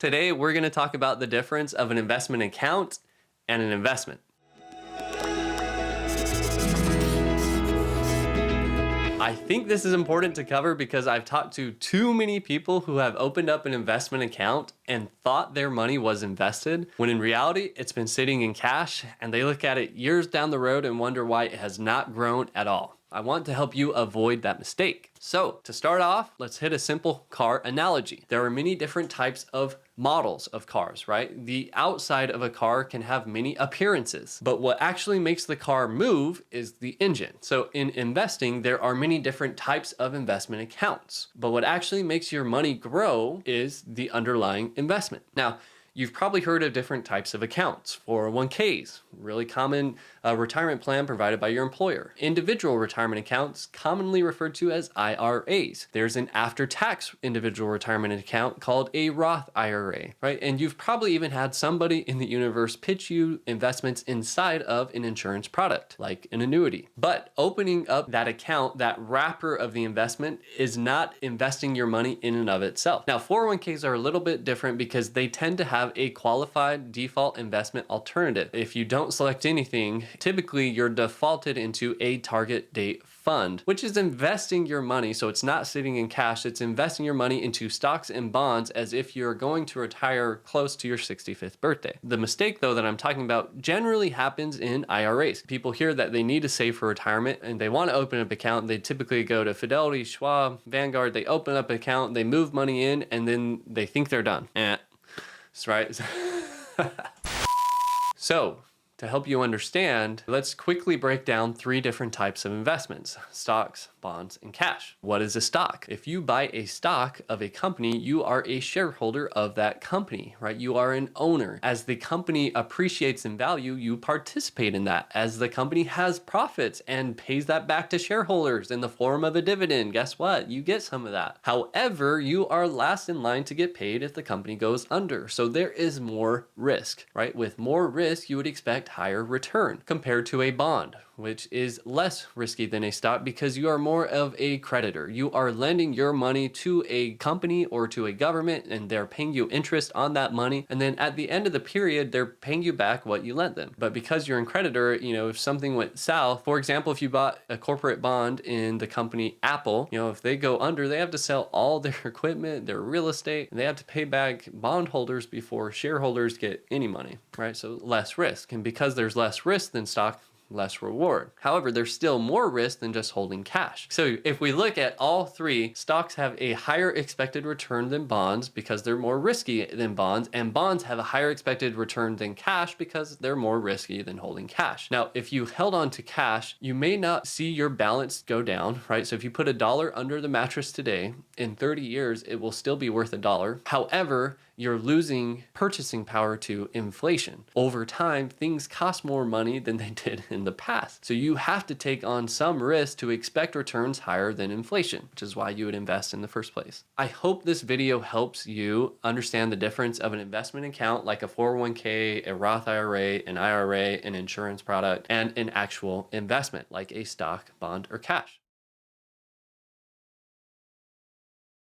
Today, we're going to talk about the difference of an investment account and an investment. I think this is important to cover because I've talked to too many people who have opened up an investment account and thought their money was invested, when in reality, it's been sitting in cash, and they look at it years down the road and wonder why it has not grown at all. I want to help you avoid that mistake. So to start off, let's hit a simple car analogy. There are many different types of models of cars, right? The outside of a car can have many appearances, but what actually makes the car move is the engine. So in investing, there are many different types of investment accounts, but what actually makes your money grow is the underlying investment. Now, you've probably heard of different types of accounts. 401ks, really common retirement plan provided by your employer. Individual retirement accounts, commonly referred to as IRAs. There's an after-tax individual retirement account called a Roth IRA, right? And you've probably even had somebody in the universe pitch you investments inside of an insurance product, like an annuity. But opening up that account, that wrapper of the investment, is not investing your money in and of itself. Now, 401ks are a little bit different because they tend to have a qualified default investment alternative. If you don't select anything, typically you're defaulted into a target date fund, which is investing your money. So it's not sitting in cash, it's investing your money into stocks and bonds as if you're going to retire close to your 65th birthday. The mistake, though, that I'm talking about generally happens in IRAs. People hear that they need to save for retirement and they want to open up an account. They typically go to Fidelity, Schwab, Vanguard, they open up an account, they move money in, and then they think they're done. That's right. So, to help you understand, let's quickly break down three different types of investments: stocks, bonds, and cash. What is a stock? If you buy a stock of a company, you are a shareholder of that company, right? You are an owner. As the company appreciates in value, you participate in that. As the company has profits and pays that back to shareholders in the form of a dividend, guess what? You get some of that. However, you are last in line to get paid if the company goes under. So there is more risk, right? With more risk, you would expect higher return compared to a bond, which is less risky than a stock because you are more of a creditor. You are lending your money to a company or to a government, and they're paying you interest on that money. And then at the end of the period, they're paying you back what you lent them. But because you're a creditor, if something went south, for example, if you bought a corporate bond in the company Apple, if they go under, they have to sell all their equipment, their real estate, and they have to pay back bondholders before shareholders get any money, right? So less risk. And because there's less risk than stock, less reward. However, there's still more risk than just holding cash. So if we look at all three, stocks have a higher expected return than bonds because they're more risky than bonds, and bonds have a higher expected return than cash because they're more risky than holding cash. Now, if you held on to cash, you may not see your balance go down, right? So if you put $1 under the mattress today, in 30 years, it will still be worth $1. However, you're losing purchasing power to inflation. Over time, things cost more money than they did in the past. So you have to take on some risk to expect returns higher than inflation, which is why you would invest in the first place. I hope this video helps you understand the difference of an investment account like a 401k, a Roth IRA, an IRA, an insurance product, and an actual investment like a stock, bond, or cash.